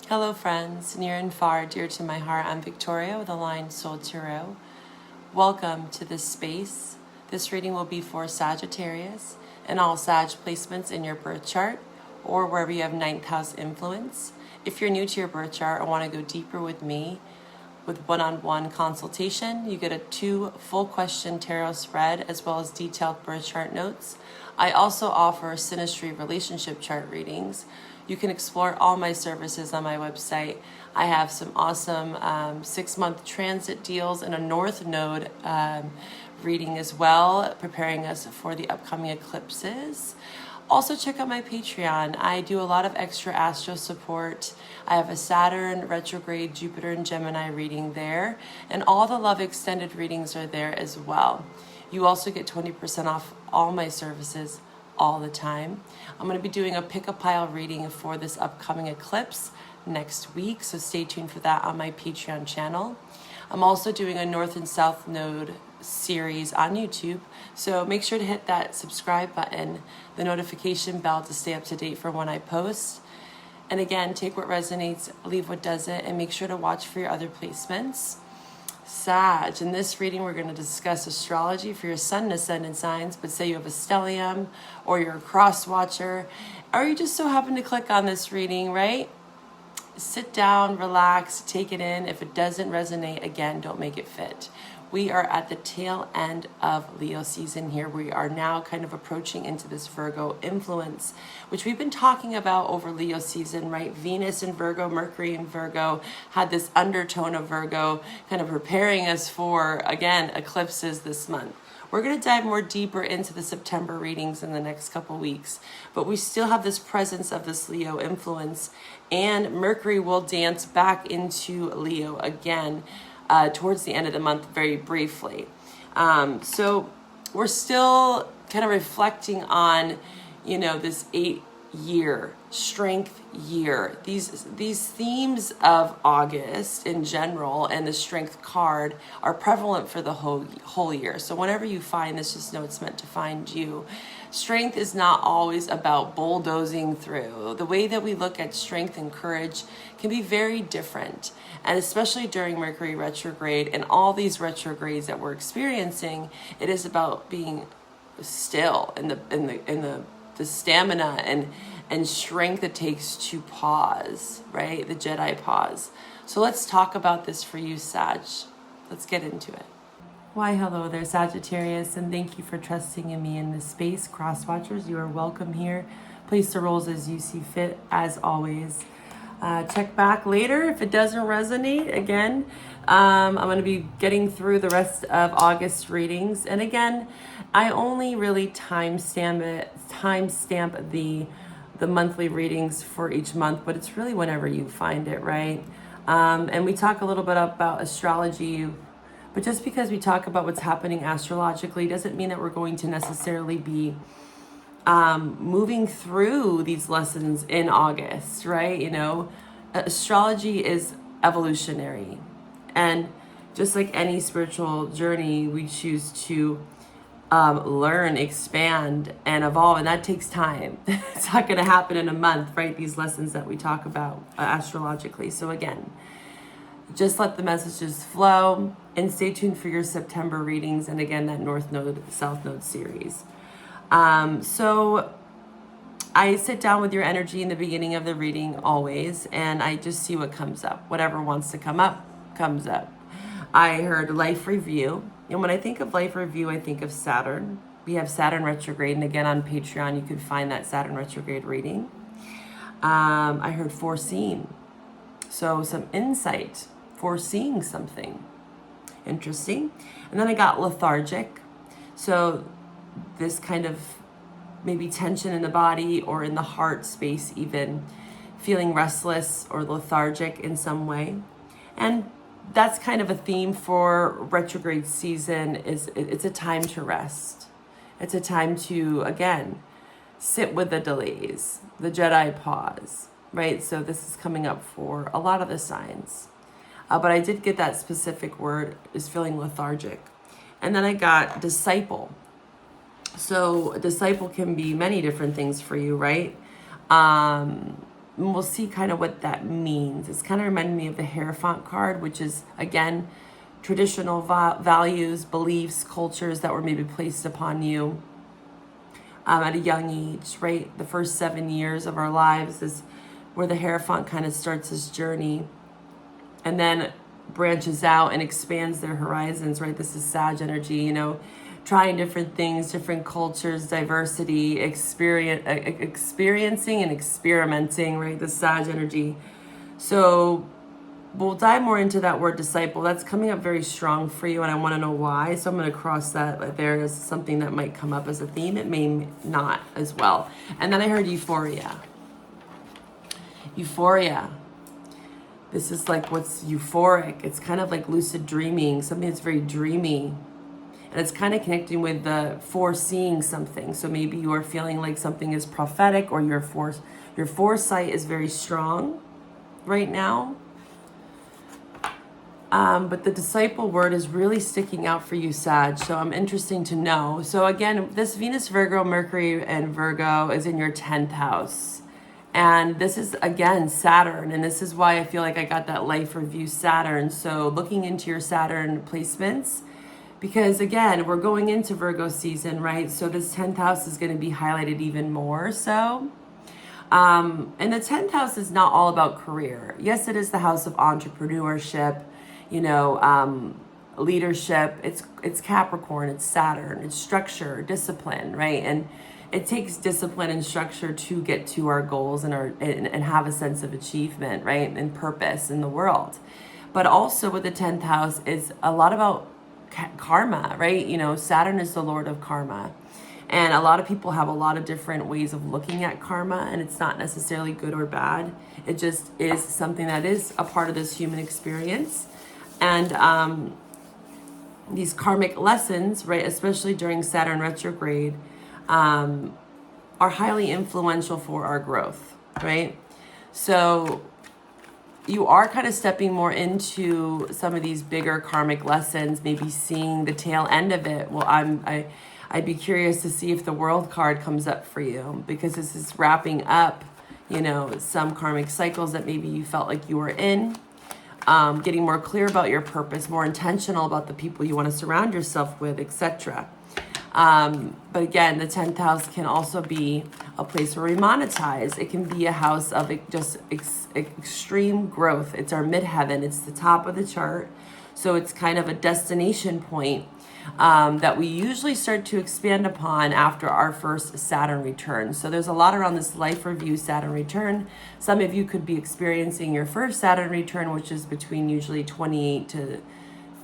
Hello friends, near and far, dear to my heart, I'm Victoria with Aligned Soul Tarot. Welcome to this space. This reading will be for Sagittarius and all Sag placements in your birth chart or wherever you have ninth house influence. If you're new to your birth chart or want to go deeper with me with one-on-one consultation, you get a 2 full question tarot spread as well as detailed birth chart notes. I also offer synastry relationship chart readings. You can explore all my services on my website. I have some awesome 6-month transit deals and a North Node reading as well, preparing us for the upcoming eclipses. Also check out my Patreon. I do a lot of extra astro support. I have a Saturn, retrograde, Jupiter, and Gemini reading there. And all the love extended readings are there as well. You also get 20% off all my services all the time. I'm going to be doing a pick-a-pile reading for this upcoming eclipse next week, so stay tuned for that on my Patreon channel. I'm also doing a North and South Node series on YouTube, so make sure to hit that subscribe button, the notification bell to stay up to date for when I post. And again, take what resonates, leave what doesn't, and make sure to watch for your other placements. Sag, in this reading we're going to discuss astrology for your sun and ascendant signs, but say you have a stellium or you're a cross watcher or you just so happen to click on this reading, right? Sit down, relax, take it in. If it doesn't resonate, again, don't make it fit. We are at the tail end of Leo season here. We are now kind of approaching into this Virgo influence, which we've been talking about over Leo season, right? Venus in Virgo, Mercury in Virgo had this undertone of Virgo, kind of preparing us for, again, eclipses this month. We're going to dive more deeper into the September readings in the next couple weeks, but we still have this presence of this Leo influence, and Mercury will dance back into Leo again towards the end of the month very briefly. So we're still kind of reflecting on, this 8-year strength year. These themes of August in general and the strength card are prevalent for the whole year. So whenever you find this, just know it's meant to find you. Strength is not always about bulldozing through. The way that we look at strength and courage can be very different. And especially during Mercury retrograde and all these retrogrades that we're experiencing, it is about being still in the stamina and strength it takes to pause, right? The Jedi pause. So let's talk about this for you, Sag. Let's get into it. Why, hello there, Sagittarius, and thank you for trusting in me in this space. Crosswatchers, you are welcome here. Place the roles as you see fit, as always. Check back later if it doesn't resonate. Again, I'm going to be getting through the rest of August readings. And again, I only really timestamp the monthly readings for each month, but it's really whenever you find it, right? And we talk a little bit about astrology, but just because we talk about what's happening astrologically doesn't mean that we're going to necessarily be moving through these lessons in August, right? Astrology is evolutionary, and just like any spiritual journey, we choose to learn, expand, and evolve, and that takes time. It's not going to happen in a month, right? These lessons that we talk about astrologically. So again, just let the messages flow and stay tuned for your September readings, and again, that North Node, South Node series. So I sit down with your energy in the beginning of the reading always, and I just see what comes up. Whatever wants to come up, comes up. I heard life review. And when I think of life review, I think of Saturn. We have Saturn retrograde, and again on Patreon, you can find that Saturn retrograde reading. I heard foreseen. So some insight, foreseeing something. Interesting. And then I got lethargic. So this kind of maybe tension in the body or in the heart space, even feeling restless or lethargic in some way. And that's kind of a theme for retrograde season. It's a time to rest. It's a time to, again, sit with the delays, the Jedi pause, right? So this is coming up for a lot of the signs. But I did get that specific word, is feeling lethargic. And then I got disciple. So a disciple can be many different things for you, right? And we'll see kind of what that means. It's kind of reminding me of the Hierophant card, which is, again, traditional values, beliefs, cultures that were maybe placed upon you at a young age, right? The first 7 years of our lives is where the Hierophant kind of starts this journey and then branches out and expands their horizons, right? This is Sag energy, you know, trying different things, different cultures, diversity, experiencing and experimenting, right? The Sag energy. So we'll dive more into that word disciple. That's coming up very strong for you, and I want to know why. So I'm going to cross that there as something that might come up as a theme. It may not as well. And then I heard euphoria. Euphoria. This is like what's euphoric. It's kind of like lucid dreaming, something that's very dreamy. And it's kind of connecting with the foreseeing something. So maybe you are feeling like something is prophetic, or your foresight is very strong right now. But the disciple word is really sticking out for you, Sag. So I'm interesting to know. So again, this Venus, Virgo, Mercury, and Virgo is in your 10th house. And this is, again, Saturn. And this is why I feel like I got that life review Saturn. So looking into your Saturn placements, because again, we're going into Virgo season, right? So this 10th house is going to be highlighted even more so. And the 10th house is not all about career. Yes, it is the house of entrepreneurship, you know, leadership. It's Capricorn, it's Saturn, it's structure, discipline, right? And it takes discipline and structure to get to our goals and have a sense of achievement, right? And purpose in the world. But also with the 10th house, it's a lot about karma, right? You know, Saturn is the lord of karma. And a lot of people have a lot of different ways of looking at karma, and it's not necessarily good or bad. It just is something that is a part of this human experience. And these karmic lessons, right, especially during Saturn retrograde, are highly influential for our growth, right? So you are kind of stepping more into some of these bigger karmic lessons, maybe seeing the tail end of it. Well, I'd be curious to see if the World card comes up for you, because this is wrapping up, you know, some karmic cycles that maybe you felt like you were in, getting more clear about your purpose, more intentional about the people you want to surround yourself with, etc. But again, the 10th house can also be a place where we monetize. It can be a house of just extreme growth. It's our midheaven. It's the top of the chart. So it's kind of a destination point that we usually start to expand upon after our first Saturn return. So there's a lot around this life review Saturn return. Some of you could be experiencing your first Saturn return, which is between usually 28 to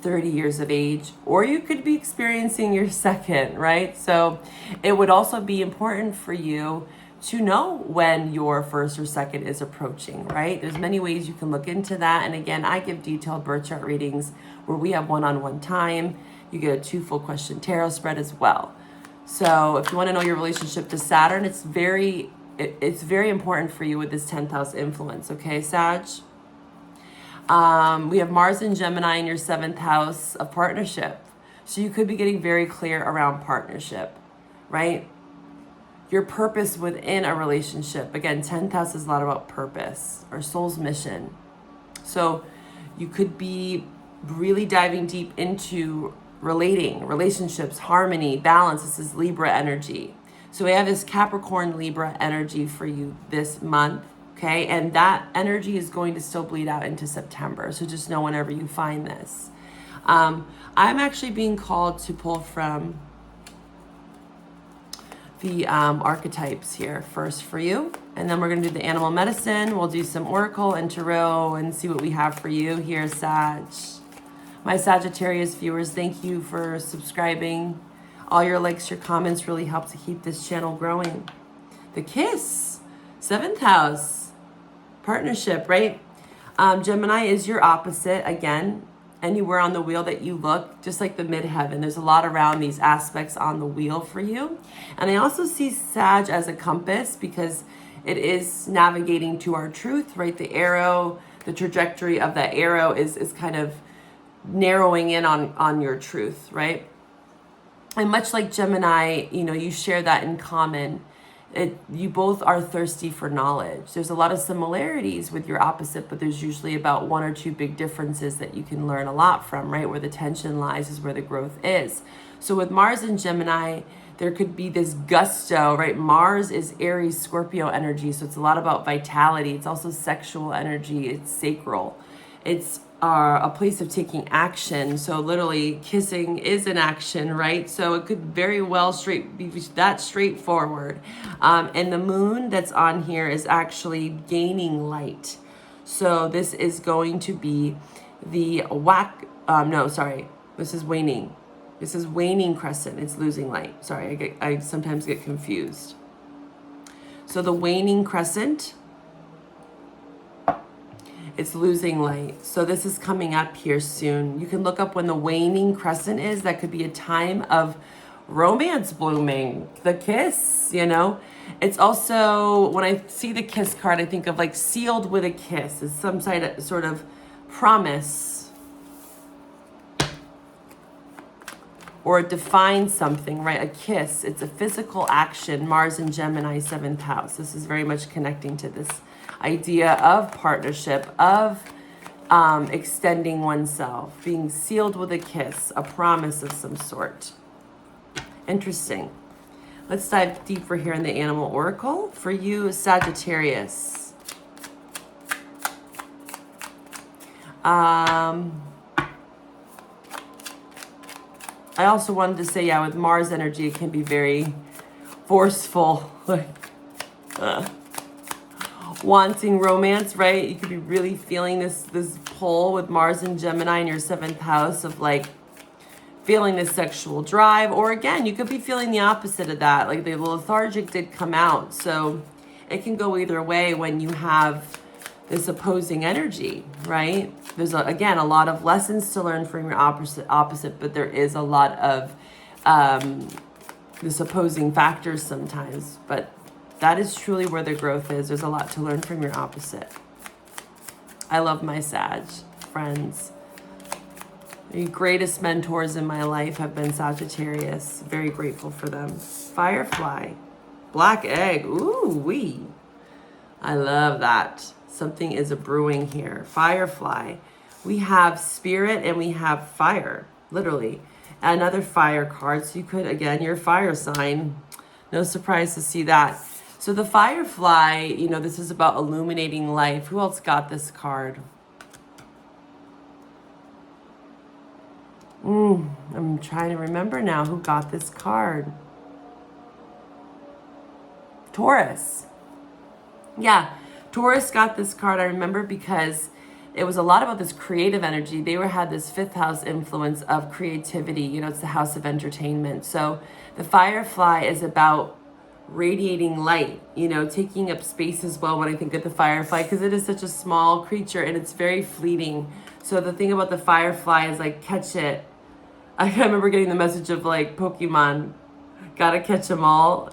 30 years of age, or you could be experiencing your second, right? So it would also be important for you to know when your first or second is approaching, right? There's many ways you can look into that. And again, I give detailed birth chart readings where we have one-on-one time. You get a 2 full question tarot spread as well. So if you want to know your relationship to Saturn, it's very important for you with this 10th house influence, okay, Sag? We have Mars and Gemini in your 7th house of partnership. So you could be getting very clear around partnership, right? Your purpose within a relationship. Again, 10th house is a lot about purpose or soul's mission. So you could be really diving deep into relationships, harmony, balance. This is Libra energy. So we have this Capricorn Libra energy for you this month. Okay, and that energy is going to still bleed out into September. So just know whenever you find this. I'm actually being called to pull from the archetypes here first for you. And then we're going to do the animal medicine. We'll do some oracle and tarot and see what we have for you here, Sag. My Sagittarius viewers, thank you for subscribing. All your likes, your comments really help to keep this channel growing. The Kiss, 7th house. Partnership, right? Gemini is your opposite. Again, anywhere on the wheel that you look, just like the midheaven, there's a lot around these aspects on the wheel for you. And I also see Sag as a compass, because it is navigating to our truth, right? The arrow, the trajectory of that arrow is kind of narrowing in on your truth, right? And much like Gemini, you know, you share that in common. You both are thirsty for knowledge. There's a lot of similarities with your opposite, but there's usually about one or two big differences that you can learn a lot from, right? Where the tension lies is where the growth is. So with Mars and Gemini, there could be this gusto, right? Mars is Aries, Scorpio energy. So it's a lot about vitality. It's also sexual energy. It's sacral. It's a place of taking action. So literally kissing is an action, right? So it could very well be that straightforward. And the moon that's on here is actually gaining light. So this is going to be the this is waning. This is waning crescent. It's losing light. Sorry, I sometimes get confused. So the waning crescent, it's losing light. So this is coming up here soon. You can look up when the waning crescent is. That could be a time of romance blooming. The kiss, you know. It's also, when I see the kiss card, I think of like sealed with a kiss. It's some sort of promise. Or define something, right? A kiss, it's a physical action. Mars and Gemini, 7th house. This is very much connecting to this idea of partnership, of extending oneself, being sealed with a kiss, a promise of some sort. Interesting. Let's dive deeper here in the animal oracle. For you, Sagittarius. I also wanted to say, yeah, with Mars energy, it can be very forceful, like wanting romance, right? You could be really feeling this pull with Mars and Gemini in your 7th house of like feeling this sexual drive. Or again, you could be feeling the opposite of that. Like the lethargic did come out. So it can go either way when you have this opposing energy, right? There's, again, a lot of lessons to learn from your opposite, but there is a lot of this opposing factors sometimes. But that is truly where the growth is. There's a lot to learn from your opposite. I love my Sag friends. The greatest mentors in my life have been Sagittarius. Very grateful for them. Firefly. Black egg. Ooh, wee. I love that. Something is a brewing here. Firefly. We have spirit and we have fire, literally. Another fire card. So you could, again, your fire sign. No surprise to see that. So the Firefly, you know, this is about illuminating life. Who else got this card? I'm trying to remember now who got this card. Taurus. Yeah. Taurus got this card, I remember, because it was a lot about this creative energy. They had this 5th house influence of creativity. You know, it's the house of entertainment. So the Firefly is about radiating light, you know, taking up space as well when I think of the Firefly, because it is such a small creature and it's very fleeting. So the thing about the Firefly is like, catch it. I remember getting the message of like Pokemon, gotta catch them all.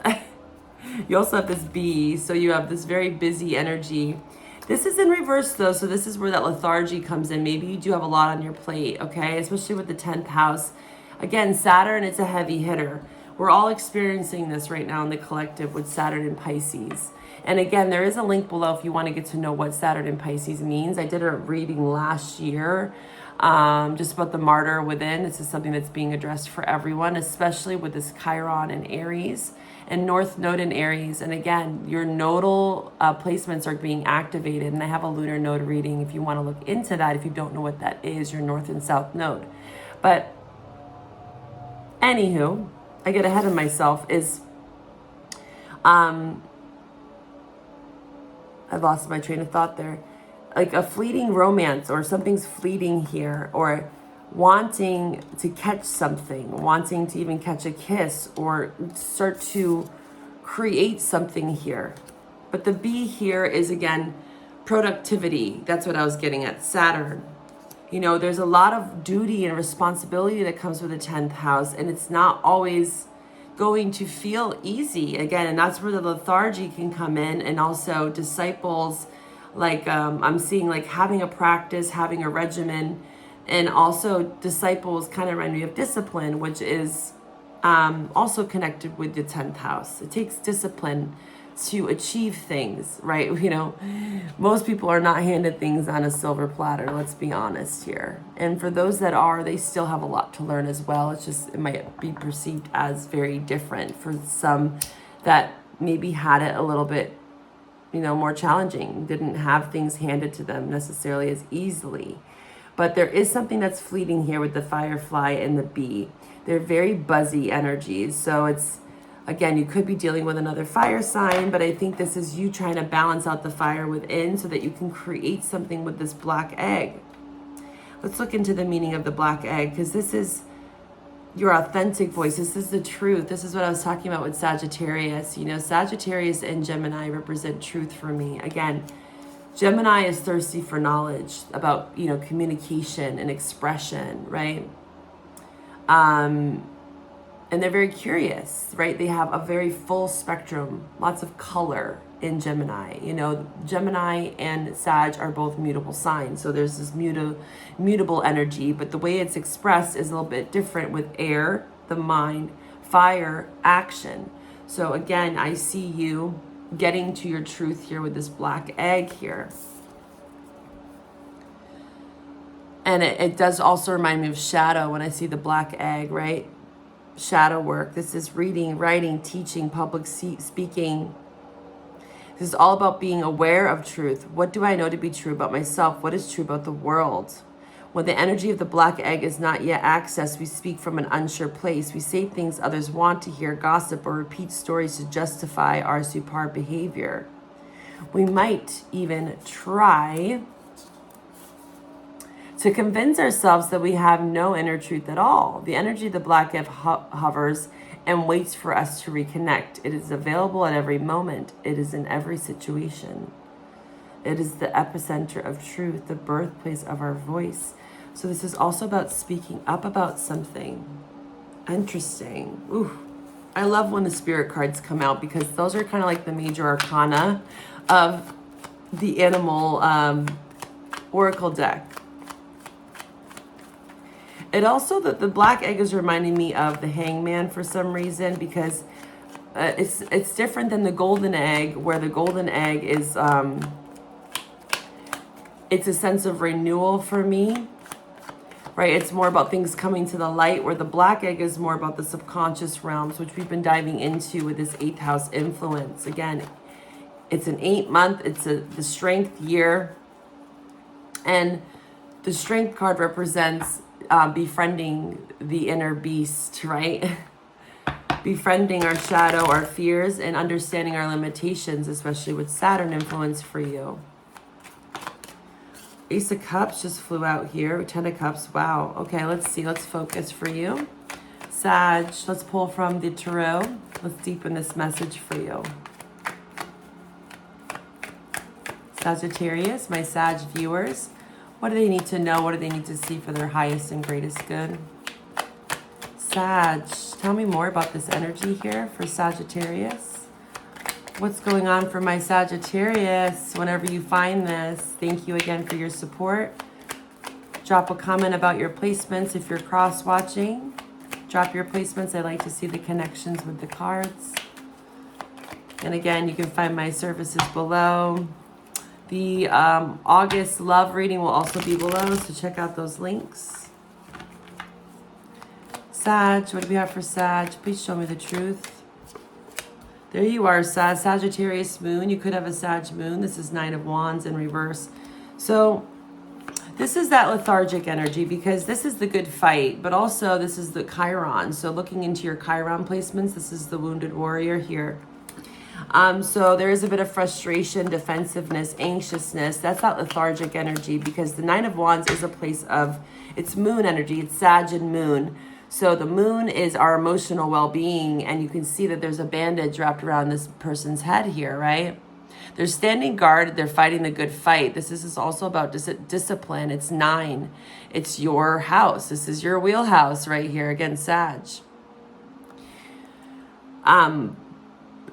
You also have this bee, so you have this very busy energy. This is in reverse though, so this is where that lethargy comes in. Maybe you do have a lot on your plate, okay? Especially with the 10th house. Again, Saturn, it's a heavy hitter. We're all experiencing this right now in the collective with Saturn and Pisces. And again, there is a link below if you want to get to know what Saturn and Pisces means. I did a reading last year just about the martyr within. This is something that's being addressed for everyone, especially with this Chiron and Aries and North Node in Aries. And again, your nodal placements are being activated. And I have a lunar node reading if you want to look into that. If you don't know what that is, your North and South node. But anywho, I get ahead of myself, is I've lost my train of thought there. Like a fleeting romance, or something's fleeting here, or wanting to catch something, wanting to even catch a kiss, or start to create something here. But the bee here is, again, productivity. That's what I was getting at. Saturn. You know, there's a lot of duty and responsibility that comes with the 10th house, and it's not always going to feel easy, again, and that's where the lethargy can come in. And also disciples, like I'm seeing like having a practice, having a regimen, and also disciples kind of remind me of discipline, which is Also connected with the 10th house. It takes discipline to achieve things, right? You know, most people are not handed things on a silver platter, let's be honest here. And for those that are, they still have a lot to learn as well. It's just, it might be perceived as very different for some that maybe had it a little bit, you know, more challenging, didn't have things handed to them necessarily as easily. But there is something that's fleeting here with the firefly and the bee. They're very buzzy energies. So it's, again, you could be dealing with another fire sign, but I think this is you trying to balance out the fire within so that you can create something with this black egg. Let's look into the meaning of the black egg, because this is your authentic voice. This is the truth. This is what I was talking about with Sagittarius. You know, Sagittarius and Gemini represent truth for me. Again, Gemini is thirsty for knowledge about, you know, communication and expression, right? And they're very curious, right? They have a very full spectrum, lots of color in Gemini. You know, Gemini and Sag are both mutable signs. So there's this mutable energy, but the way it's expressed is a little bit different with air, the mind, fire, action. So again, I see you getting to your truth here with this black egg here. And it does also remind me of shadow when I see the black egg, right? Shadow work. This is reading, writing, teaching, public speaking. This is all about being aware of truth. What do I know to be true about myself? What is true about the world? When the energy of the black egg is not yet accessed, we speak from an unsure place. We say things others want to hear, gossip, or repeat stories to justify our superb behavior. We might even try to convince ourselves that we have no inner truth at all. The energy of the black egg hovers and waits for us to reconnect. It is available at every moment. It is in every situation. It is the epicenter of truth, the birthplace of our voice. So this is also about speaking up about something. Interesting. Ooh, I love when the spirit cards come out, because those are kind of like the major arcana of the animal oracle deck. It also, the black egg is reminding me of the hangman for some reason, because it's different than the golden egg, where the golden egg is, it's a sense of renewal for me, right? It's more about things coming to the light, where the black egg is more about the subconscious realms, which we've been diving into with this 8th house influence. Again, it's an 8-month, it's the strength year, and the strength card represents befriending the inner beast, right? Befriending our shadow, our fears, and understanding our limitations, especially with Saturn influence for you. Ace of Cups just flew out here. 10 of Cups. Wow. Okay, let's see. Let's focus for you. Sag, let's pull from the tarot. Let's deepen this message for you. Sagittarius, my Sag viewers. What do they need to know? What do they need to see for their highest and greatest good? Sag, tell me more about this energy here for Sagittarius. What's going on for my Sagittarius? Whenever you find this, thank you again for your support. Drop a comment about your placements if you're cross-watching. Drop your placements. I like to see the connections with the cards. And again, you can find my services below. The August love reading will also be below, so check out those links. Sag, what do we have for Sag? Please show me the truth. There you are, Sag, Sagittarius moon. You could have a Sag moon. This is 9 of Wands in reverse. So this is that lethargic energy, because this is the good fight, but also this is the Chiron. So looking into your Chiron placements, this is the wounded warrior here. So there is a bit of frustration, defensiveness, anxiousness. That's that lethargic energy, because the 9 of Wands is a place of, it's moon energy. It's Sag and moon. So the moon is our emotional well-being, and you can see that there's a bandage wrapped around this person's head here, right? They're standing guard. They're fighting the good fight. This is also about discipline. It's 9. It's your house. This is your wheelhouse right here. Again, Sag.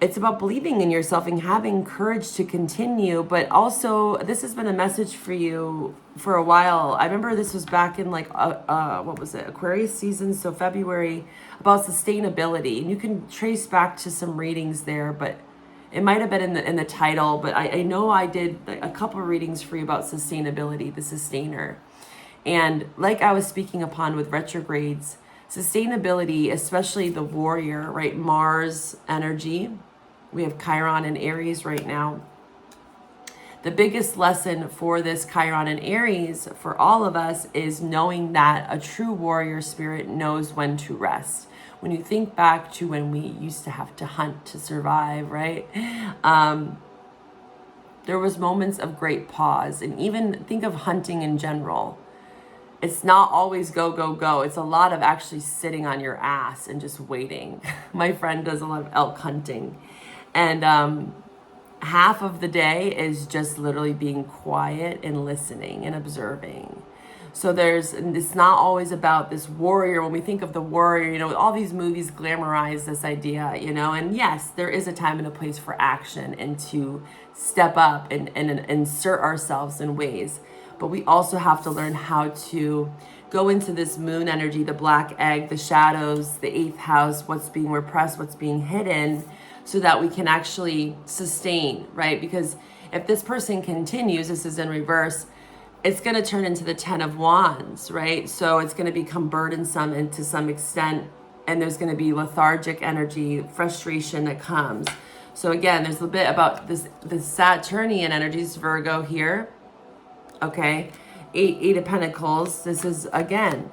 it's about believing in yourself and having courage to continue. But also, this has been a message for you for a while. I remember this was back in like, what was it? Aquarius season. So February, about sustainability. And you can trace back to some readings there, but it might have been in the title, but I know I did a couple of readings for you about sustainability, the sustainer. And like I was speaking upon with retrogrades, sustainability, especially the warrior, right? Mars energy. We have Chiron and Aries right now. The biggest lesson for this Chiron and Aries for all of us is knowing that a true warrior spirit knows when to rest. When you think back to when we used to have to hunt to survive, right? There was moments of great pause. And even think of hunting in general. It's not always go, go, go. It's a lot of actually sitting on your ass and just waiting. My friend does a lot of elk hunting. And half of the day is just literally being quiet and listening and observing. So it's not always about this warrior. When we think of the warrior, you know, all these movies glamorize this idea, you know, and yes, there is a time and a place for action and to step up and insert ourselves in ways. But we also have to learn how to go into this moon energy, the black egg, the shadows, the 8th house, what's being repressed, what's being hidden, so that we can actually sustain, right? Because if this person continues, this is in reverse, it's going to turn into the 10 of Wands, right? So it's going to become burdensome and to some extent, and there's going to be lethargic energy, frustration that comes. So again, there's a bit about this Saturnian energies, Virgo here, okay? Eight of Pentacles. This is, again,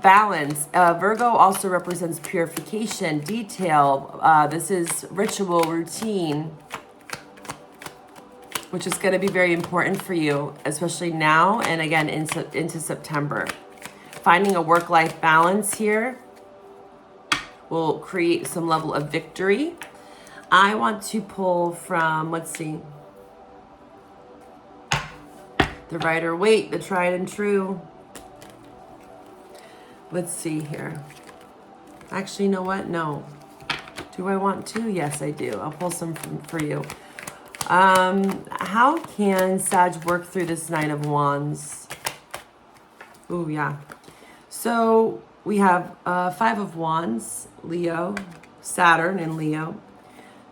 balance. Virgo also represents purification, detail. This is ritual, routine, which is going to be very important for you, especially now and again into September. Finding a work-life balance here will create some level of victory. I want to pull from, let's see, the Rider-Waite, the tried and true. Let's see here. Actually, you know what? No. Do I want to? Yes, I do. I'll pull some for you. How can Sag work through this 9 of Wands? Oh, yeah. So we have 5 of Wands, Leo, Saturn in Leo,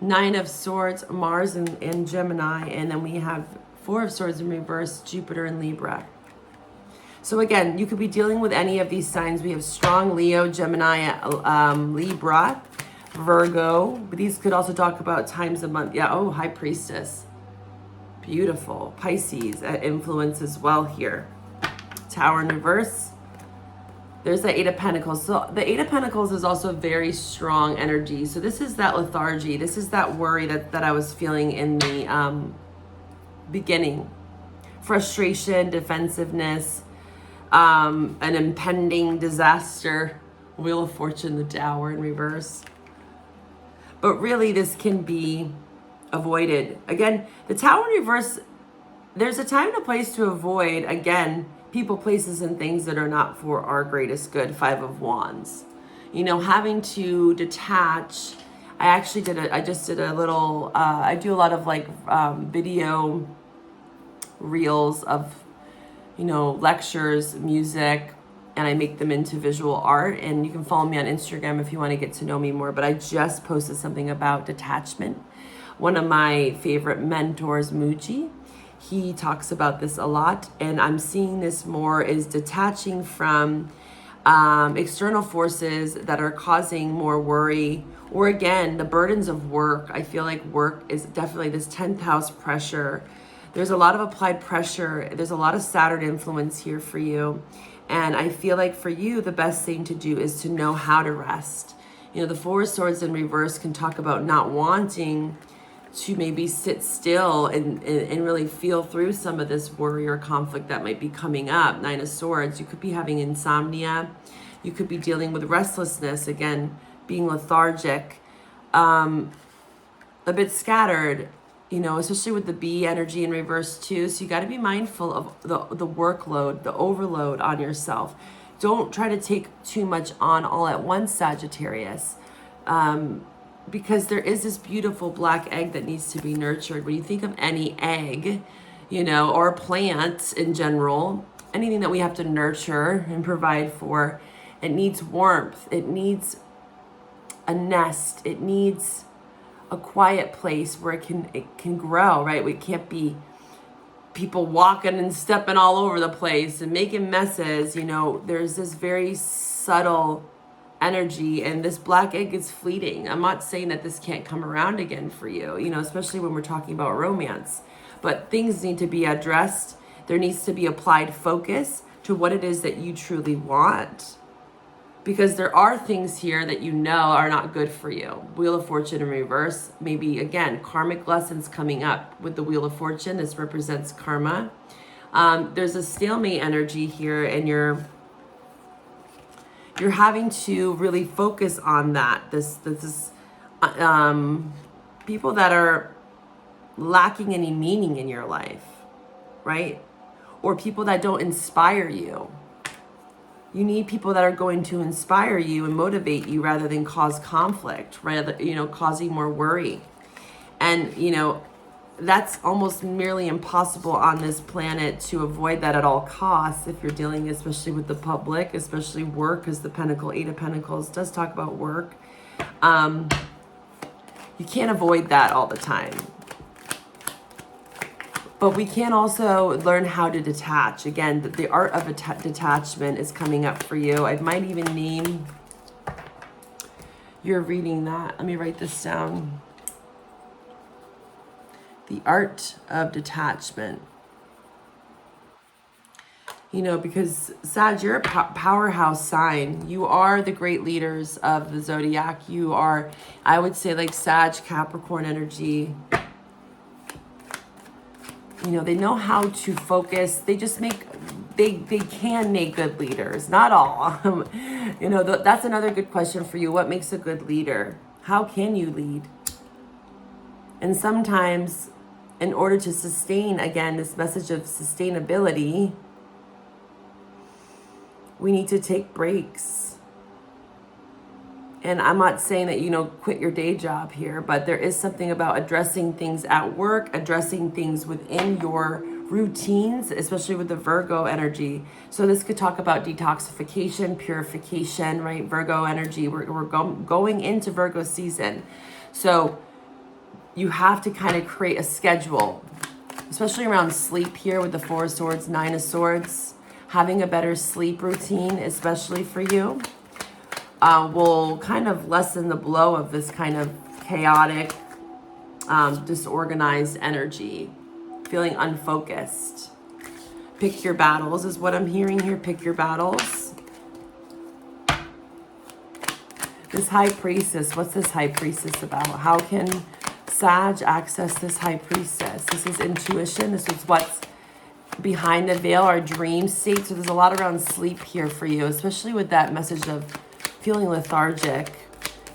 9 of Swords, Mars in Gemini, and then we have 4 of Swords in reverse, Jupiter in Libra. So again, you could be dealing with any of these signs. We have strong Leo, Gemini, Libra, Virgo. But these could also talk about times of month. Yeah, oh, High Priestess. Beautiful. Pisces influence as well here. Tower in reverse. There's the 8 of Pentacles. So the 8 of Pentacles is also very strong energy. So this is that lethargy. This is that worry that I was feeling in the beginning. Frustration, defensiveness, an impending disaster. Wheel of Fortune, the Tower in reverse. But really, this can be avoided. Again, the Tower in reverse, there's a time and a place to avoid, again, people, places, and things that are not for our greatest good. 5 of Wands. You know, having to detach. I just did a little, I do a lot of like video reels of, you know, lectures, music, and I make them into visual art. And you can follow me on Instagram if you want to get to know me more. But I just posted something about detachment. One of my favorite mentors, Muji, he talks about this a lot. And I'm seeing this more is detaching from external forces that are causing more worry. Or again, the burdens of work. I feel like work is definitely this 10th house pressure. There's a lot of applied pressure. There's a lot of Saturn influence here for you. And I feel like for you, the best thing to do is to know how to rest. You know, the 4 of Swords in reverse can talk about not wanting to maybe sit still and really feel through some of this worry or conflict that might be coming up. 9 of Swords, you could be having insomnia. You could be dealing with restlessness, again, being lethargic, a bit scattered, you know, especially with the B energy in reverse too. So you got to be mindful of the workload, the overload on yourself. Don't try to take too much on all at once, Sagittarius. because there is this beautiful black egg that needs to be nurtured. When you think of any egg, you know, or plants in general, anything that we have to nurture and provide for, it needs warmth, it needs a nest, it needs a quiet place where it can grow, right? We can't be people walking and stepping all over the place and making messes. You know, there's this very subtle energy, and this black egg is fleeting. I'm not saying that this can't come around again for you, you know, especially when we're talking about romance, but things need to be addressed. There needs to be applied focus to what it is that you truly want, because there are things here that you know are not good for you. Wheel of Fortune in reverse. Maybe, again, karmic lessons coming up with the Wheel of Fortune. This represents karma. There's a stalemate energy here, and you're having to really focus on that. This people that are lacking any meaning in your life, right? Or people that don't inspire you. You need people that are going to inspire you and motivate you rather than cause conflict, rather, you know, causing more worry. And, you know, that's almost merely impossible on this planet to avoid that at all costs if you're dealing especially with the public, especially work, because the Pentacle, Eight of Pentacles does talk about work. You can't avoid that all the time. But we can also learn how to detach. Again, the art of detachment is coming up for you. I might even name, you're reading that. Let me write this down. The art of detachment. You know, because Sag, you're a powerhouse sign. You are the great leaders of the zodiac. You are, I would say, like Sag, Capricorn energy. You know, they know how to focus. They just make, they can make good leaders. Not all. You know, that's another good question for you. What makes a good leader? How can you lead? And sometimes, in order to sustain, again, this message of sustainability, we need to take breaks. And I'm not saying that, you know, quit your day job here, but there is something about addressing things at work, addressing things within your routines, especially with the Virgo energy. So this could talk about detoxification, purification, right? Virgo energy. We're going into Virgo season. So you have to kind of create a schedule, especially around sleep here with the Four of Swords, Nine of Swords. Having a better sleep routine, especially for you, will kind of lessen the blow of this kind of chaotic, disorganized energy, feeling unfocused. Pick your battles is what I'm hearing here. Pick your battles. This High Priestess, what's this High Priestess about? How can Sag access this High Priestess? This is intuition. This is what's behind the veil, our dream state. So there's a lot around sleep here for you, especially with that message of feeling lethargic.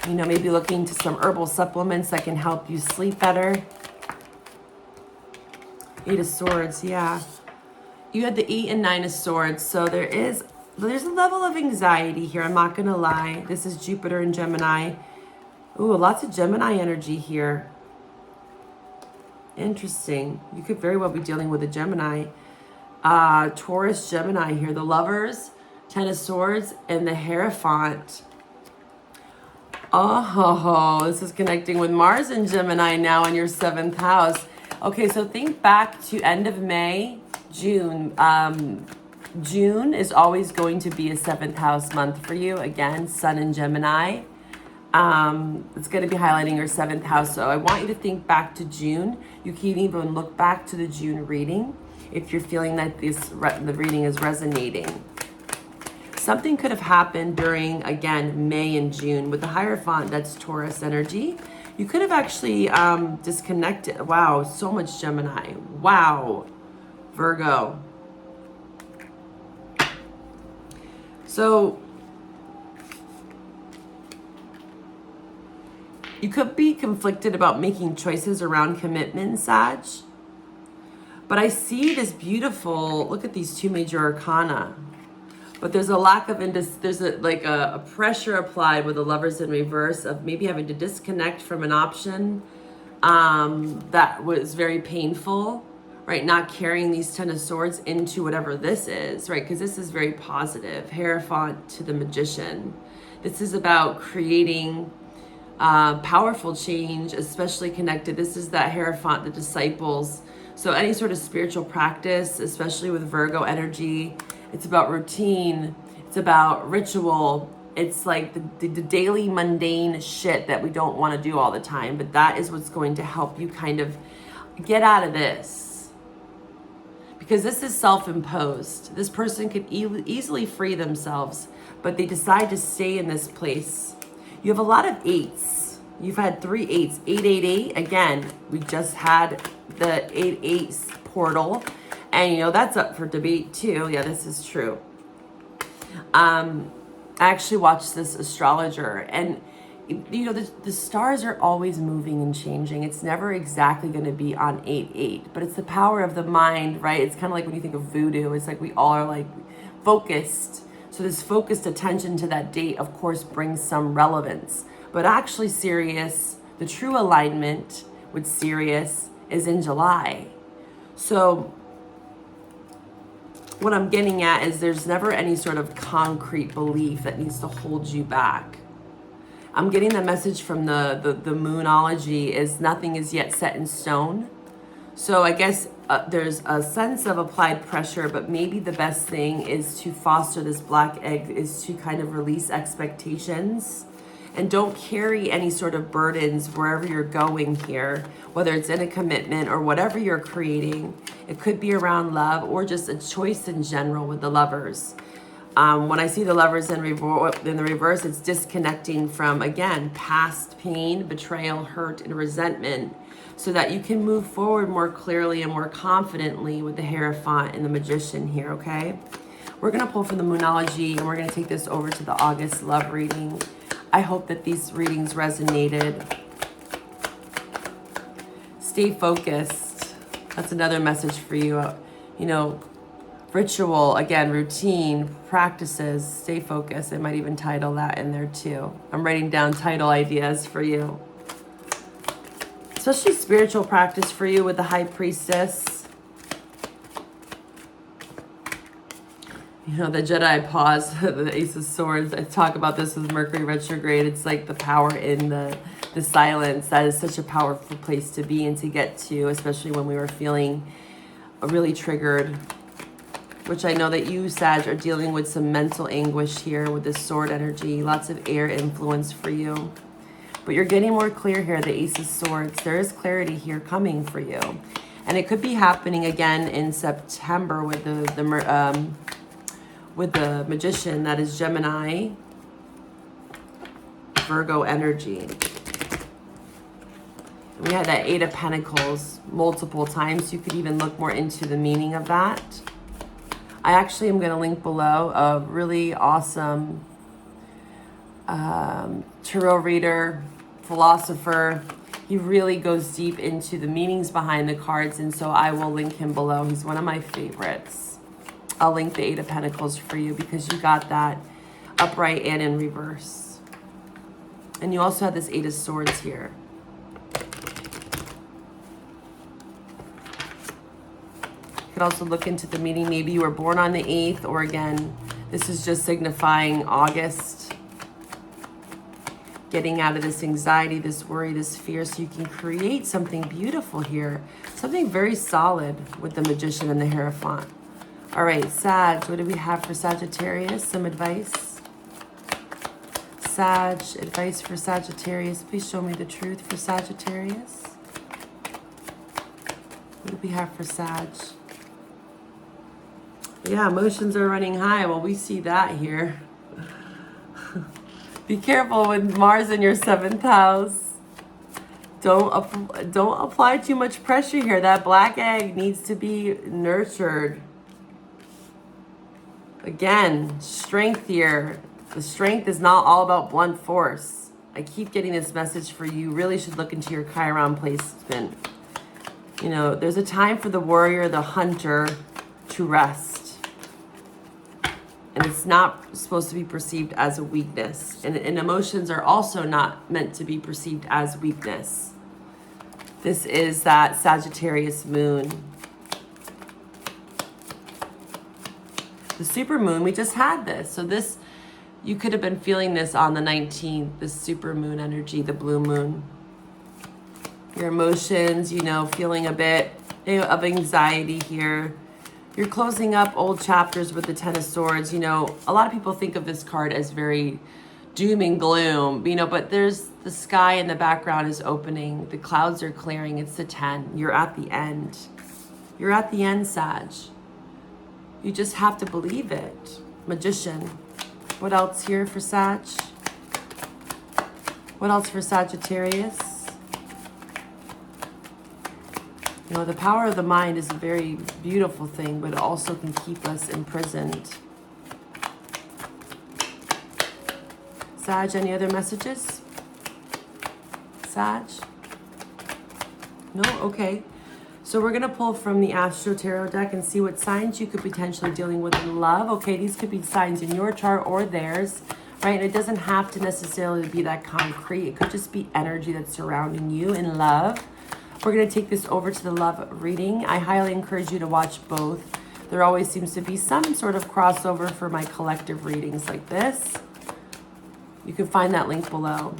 You know, maybe looking to some herbal supplements that can help you sleep better. Eight of Swords, yeah. You had the 8 and 9 of Swords, so there's a level of anxiety here. I'm not gonna lie. This is Jupiter and Gemini. Ooh, lots of Gemini energy here. Interesting. You could very well be dealing with a Gemini. Taurus, Gemini here. The Lovers, 10 of Swords, and the Hierophant. Oh, this is connecting with Mars and Gemini now in your 7th house. Okay, so think back to end of May, June. June is always going to be a 7th house month for you. Again, Sun in Gemini. It's going to be highlighting your 7th house. So I want you to think back to June. You can even look back to the June reading if you're feeling that the reading is resonating. Something could have happened during, again, May and June. With the Hierophant, that's Taurus energy. You could have actually disconnected. Wow, so much Gemini. Wow, Virgo. So you could be conflicted about making choices around commitment, Sag. But I see this beautiful, look at these two major arcana. But there's a lack of, there's a pressure applied with the Lovers in reverse of maybe having to disconnect from an option that was very painful, right? Not carrying these Ten of Swords into whatever this is, right? Because this is very positive. Hierophant to the Magician. This is about creating powerful change, especially connected. This is that Hierophant, the disciples. So any sort of spiritual practice, especially with Virgo energy, it's about routine. It's about ritual. It's like the daily mundane shit that we don't want to do all the time. But that is what's going to help you kind of get out of this. Because this is self-imposed. This person could easily free themselves, but they decide to stay in this place. You have a lot of eights. You've had 3 eights. 888. Again, we just had the 8-8 portal. And, you know, that's up for debate, too. Yeah, this is true. I actually watched this astrologer. And, you know, the stars are always moving and changing. It's never exactly going to be on 8-8. But it's the power of the mind, right? It's kind of like when you think of voodoo. It's like we all are, like, focused. So this focused attention to that date, of course, brings some relevance. But actually Sirius, the true alignment with Sirius is in July. So what I'm getting at is there's never any sort of concrete belief that needs to hold you back. I'm getting the message from the Moonology is nothing is yet set in stone. So I guess there's a sense of applied pressure, but maybe the best thing is to foster this black egg is to kind of release expectations and don't carry any sort of burdens wherever you're going here, whether it's in a commitment or whatever you're creating. It could be around love or just a choice in general with the Lovers. When I see the Lovers in the reverse, it's disconnecting from, again, past pain, betrayal, hurt, and resentment so that you can move forward more clearly and more confidently with the Hierophant and the Magician here, okay? We're going to pull from the Moonology and we're going to take this over to the August love reading. I hope that these readings resonated. Stay focused. That's another message for you. You know, ritual, again, routine, practices, stay focused. I might even title that in there too. I'm writing down title ideas for you. Especially spiritual practice for you with the High Priestess. You know, the Jedi pause, the Ace of Swords. I talk about this with Mercury retrograde. It's like the power in the silence. That is such a powerful place to be and to get to, especially when we were feeling really triggered. Which I know that you, Sag, are dealing with some mental anguish here with this sword energy. Lots of air influence for you. But you're getting more clear here, the Ace of Swords. There is clarity here coming for you. And it could be happening again in September with the Magician. That is Gemini, Virgo energy. We had that 8 of Pentacles multiple times. You could even look more into the meaning of that. I actually am going to link below a really awesome tarot reader, philosopher. He really goes deep into the meanings behind the cards, and so I will link him below. He's one of my favorites. I'll link the 8 of Pentacles for you because you got that upright and in reverse. And you also have this 8 of Swords here. You could also look into the meaning. Maybe you were born on the 8th, or again, this is just signifying August. Getting out of this anxiety, this worry, this fear, so you can create something beautiful here. Something very solid with the Magician and the Hierophant. All right, Sag, what do we have for Sagittarius? Some advice. Sag, advice for Sagittarius. Please show me the truth for Sagittarius. What do we have for Sag? Yeah, emotions are running high. Well, we see that here. Be careful with Mars in your 7th house. Don't apply too much pressure here. That black egg needs to be nurtured. Again, strength here. The strength is not all about blunt force. I keep getting this message for you. You really should look into your Chiron placement. You know, there's a time for the warrior, the hunter, to rest. And it's not supposed to be perceived as a weakness. And emotions are also not meant to be perceived as weakness. This is that Sagittarius moon. The super moon, we just had this. So this, you could have been feeling this on the 19th, the super moon energy, the blue moon. Your emotions, you know, feeling a bit of anxiety here. You're closing up old chapters with the Ten of Swords. You know, a lot of people think of this card as very doom and gloom, you know, but there's the sky in the background is opening. The clouds are clearing. It's the 10. You're at the end. You're at the end, Sag. You just have to believe it. Magician. What else here for Sag? What else for Sagittarius? You know, the power of the mind is a very beautiful thing, but it also can keep us imprisoned. Sag, any other messages? Sag? No? Okay. So we're going to pull from the Astro Tarot deck and see what signs you could potentially dealing with in love. Okay, these could be signs in your chart or theirs, right? And it doesn't have to necessarily be that concrete. It could just be energy that's surrounding you in love. We're going to take this over to the love reading. I highly encourage you to watch both. There always seems to be some sort of crossover for my collective readings like this. You can find that link below.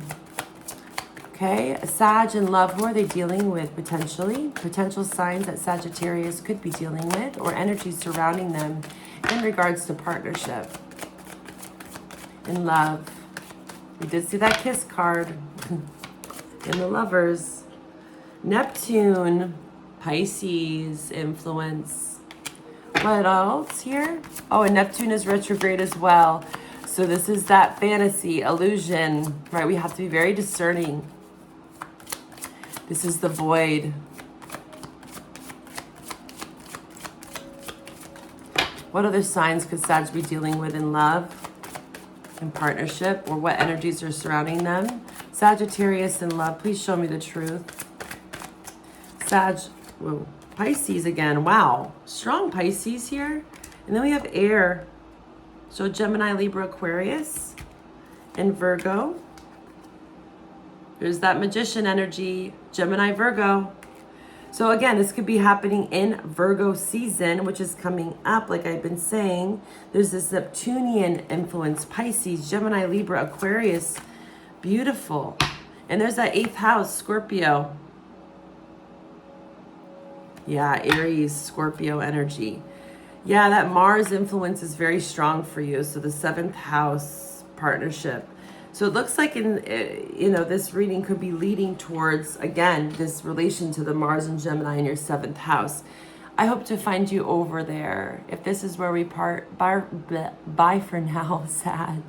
Okay, Sag in love, who are they dealing with potentially? Potential signs that Sagittarius could be dealing with or energy surrounding them in regards to partnership. In love. We did see that kiss card in the lovers. Neptune, Pisces influence. What else here? Oh, and Neptune is retrograde as well. So this is that fantasy, illusion, right? We have to be very discerning. This is the void. What other signs could Sag be dealing with in love, in partnership, or what energies are surrounding them? Sagittarius in love, please show me the truth. Sag, whoa, Pisces again. Wow, strong Pisces here. And then we have air. So Gemini, Libra, Aquarius, and Virgo. There's that magician energy, Gemini, Virgo. So again, this could be happening in Virgo season, which is coming up, like I've been saying. There's this Neptunian influence, Pisces, Gemini, Libra, Aquarius. Beautiful. And there's that 8th house, Scorpio. Yeah, Aries, Scorpio energy. Yeah, that Mars influence is very strong for you. So the 7th house partnership. So it looks like you know, this reading could be leading towards, again, this relation to the Mars and Gemini in your 7th house. I hope to find you over there. If this is where we part, bye for now, Sag.